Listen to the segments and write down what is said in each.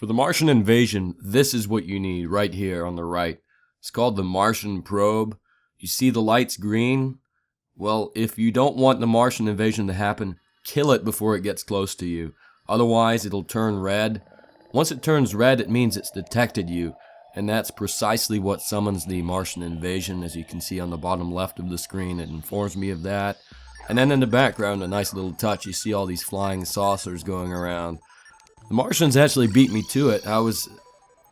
For the Martian invasion, this is what you need right here on the right. It's called the Martian Probe. You see the lights green? Well, if you don't want the Martian invasion to happen, kill it before it gets close to you. Otherwise, it'll turn red. Once it turns red, it means it's detected you. And that's precisely what summons the Martian invasion. As you can see on the bottom left of the screen, it informs me of that. And then in the background, a nice little touch, you see all these flying saucers going around. The Martians actually beat me to it. I was,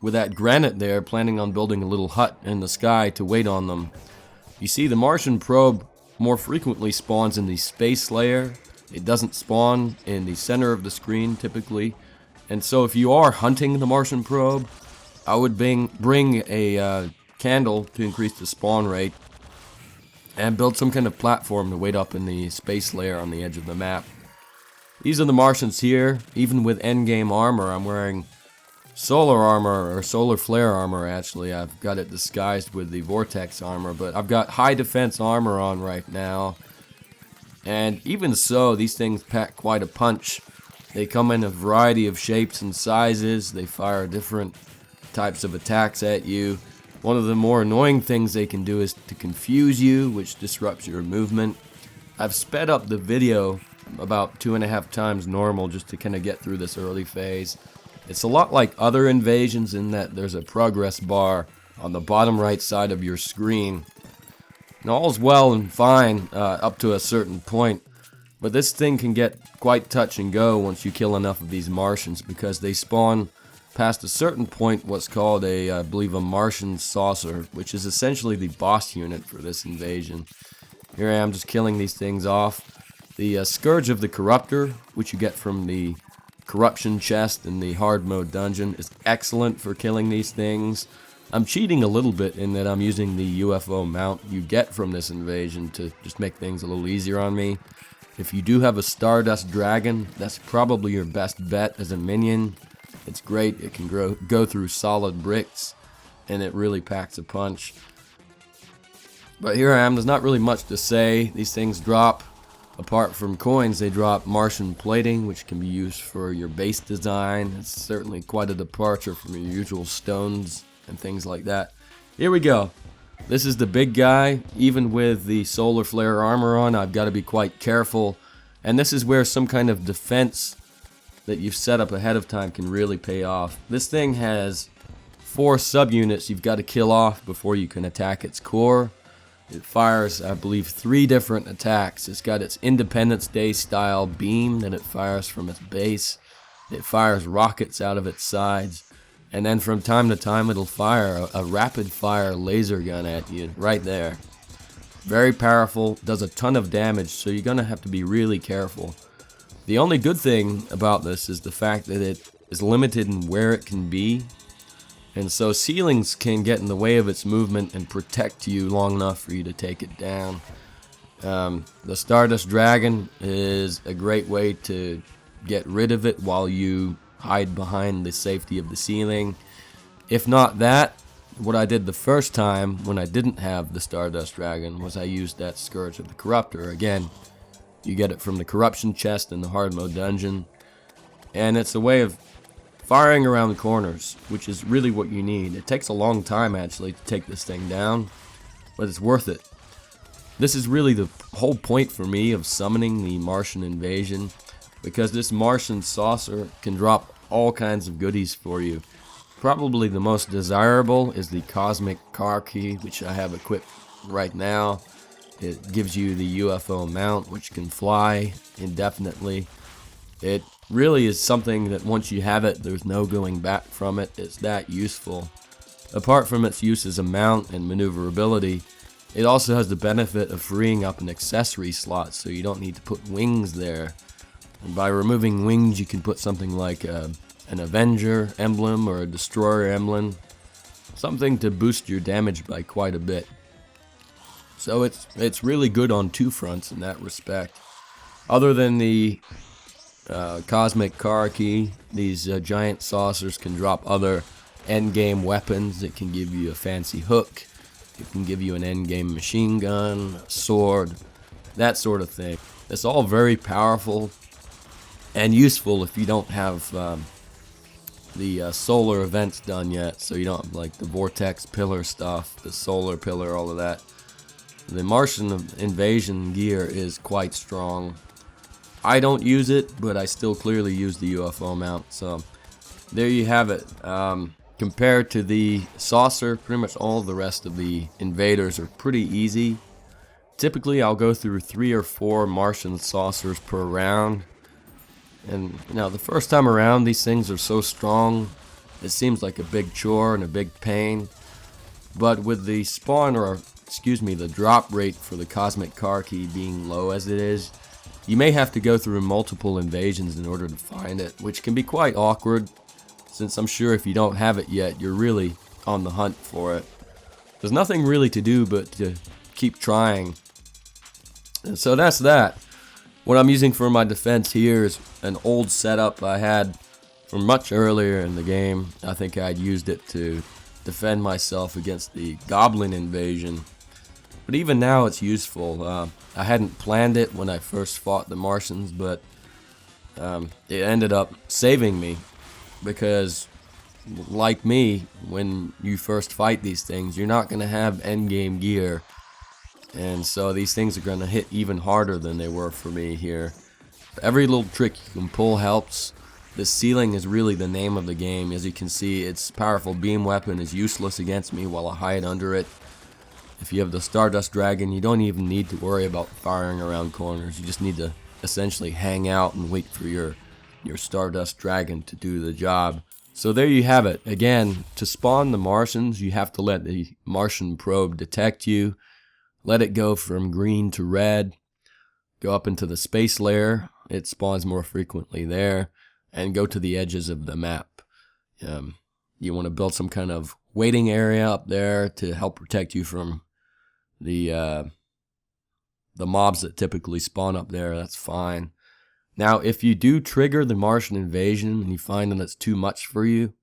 with that granite there, planning on building a little hut in the sky to wait on them. You see, the Martian probe more frequently spawns in the space layer. It doesn't spawn in the center of the screen, typically. And so if you are hunting the Martian probe, I would bring a candle to increase the spawn rate and build some kind of platform to wait up in the space layer on the edge of the map. These are the Martians here. Even with endgame armor, I'm wearing solar armor, or solar flare armor actually. I've got it disguised with the vortex armor, but I've got high defense armor on right now. And even so, these things pack quite a punch. They come in a variety of shapes and sizes. They fire different types of attacks at you. One of the more annoying things they can do is to confuse you, which disrupts your movement. I've sped up the video about 2.5 times normal just to kind of get through this early phase. It's a lot like other invasions in that there's a progress bar on the bottom right side of your screen. And all's well and fine up to a certain point, but this thing can get quite touch and go once you kill enough of these Martians, because they spawn past a certain point what's called I believe a Martian Saucer, which is essentially the boss unit for this invasion. Here I am just killing these things off. The Scourge of the Corruptor, which you get from the corruption chest in the hard mode dungeon, is excellent for killing these things. I'm cheating a little bit in that I'm using the UFO mount you get from this invasion to just make things a little easier on me. If you do have a Stardust Dragon, that's probably your best bet as a minion. It's great, it can go through solid bricks, and it really packs a punch. But here I am, there's not really much to say. These things drop, apart from coins, they drop Martian plating, which can be used for your base design. It's certainly quite a departure from your usual stones and things like that. Here we go. This is the big guy. Even with the solar flare armor on, I've got to be quite careful. And this is where some kind of defense that you've set up ahead of time can really pay off. This thing has 4 subunits you've got to kill off before you can attack its core. It fires, I believe, 3 different attacks. It's got its Independence Day style beam that it fires from its base. It fires rockets out of its sides. And then from time to time it'll fire a rapid fire laser gun at you right there. Very powerful, does a ton of damage, so you're going to have to be really careful. The only good thing about this is the fact that it is limited in where it can be. And so ceilings can get in the way of its movement and protect you long enough for you to take it down. The Stardust Dragon is a great way to get rid of it while you hide behind the safety of the ceiling. If not that, what I did the first time when I didn't have the Stardust Dragon was I used that Scourge of the Corruptor. Again, you get it from the corruption chest in the hard mode dungeon, and it's a way of firing around corners, which is really what you need. It takes a long time actually to take this thing down, but it's worth it. This is really the whole point for me of summoning the Martian invasion, because this Martian Saucer can drop all kinds of goodies for you. Probably the most desirable is the Cosmic Car Key, which I have equipped right now. It gives you the UFO mount, which can fly indefinitely. It really is something that once you have it, there's no going back from it. It's that useful. Apart from its use as a mount and maneuverability, it also has the benefit of freeing up an accessory slot, so you don't need to put wings there. And by removing wings, you can put something like an Avenger emblem or a Destroyer emblem, something to boost your damage by quite a bit. So it's really good on 2 fronts in that respect. Other than the Cosmic Car Key, these giant saucers can drop other endgame weapons. It can give you a fancy hook. It can give you an endgame machine gun, a sword, that sort of thing. It's all very powerful and useful if you don't have the solar events done yet, so you don't have like the vortex pillar stuff, the solar pillar, all of that. The Martian Invasion gear is quite strong. I don't use it, but I still clearly use the UFO mount, so there you have it. Compared to the Saucer, pretty much all the rest of the invaders are pretty easy. Typically I'll go through 3 or 4 Martian Saucers per round. And the first time around, these things are so strong, it seems like a big chore and a big pain. But with the spawn, or excuse me, the drop rate for the cosmic car key being low as it is, you may have to go through multiple invasions in order to find it, which can be quite awkward, since I'm sure if you don't have it yet, you're really on the hunt for it. There's nothing really to do but to keep trying. And so that's that. What I'm using for my defense here is an old setup I had from much earlier in the game. I think I'd used it to defend myself against the Goblin invasion. But even now it's useful. I hadn't planned it when I first fought the Martians, but it ended up saving me. Because, like me, when you first fight these things, you're not going to have endgame gear. And so these things are going to hit even harder than they were for me here. Every little trick you can pull helps. The ceiling is really the name of the game. As you can see, its powerful beam weapon is useless against me while I hide under it. If you have the Stardust Dragon, you don't even need to worry about firing around corners. You just need to essentially hang out and wait for your Stardust Dragon to do the job. So there you have it. Again, to spawn the Martians, you have to let the Martian Probe detect you. Let it go from green to red. Go up into the space layer. It spawns more frequently there. And go to the edges of the map. You want to build some kind of waiting area up there to help protect you from the mobs that typically spawn up there. That's fine. Now, if you do trigger the Martian Invasion and you find that it's too much for you,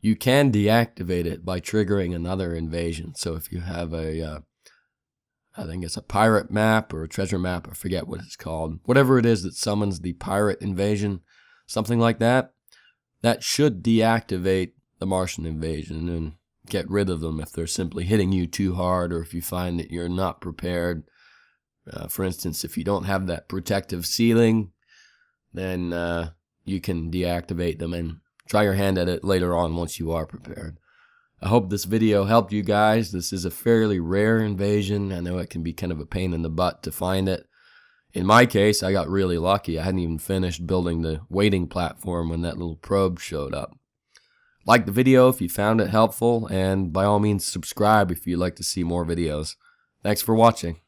you can deactivate it by triggering another invasion. So if you have I think it's a pirate map or a treasure map, I forget what it's called. Whatever it is that summons the pirate invasion, something like that, that should deactivate the Martian Invasion and get rid of them if they're simply hitting you too hard, or if you find that you're not prepared. For instance, if you don't have that protective ceiling, then you can deactivate them and try your hand at it later on once you are prepared. I hope this video helped you guys. This is a fairly rare invasion. I know it can be kind of a pain in the butt to find it. In my case, I got really lucky. I hadn't even finished building the waiting platform when that little probe showed up. Like the video if you found it helpful, and by all means subscribe if you'd like to see more videos. Thanks for watching.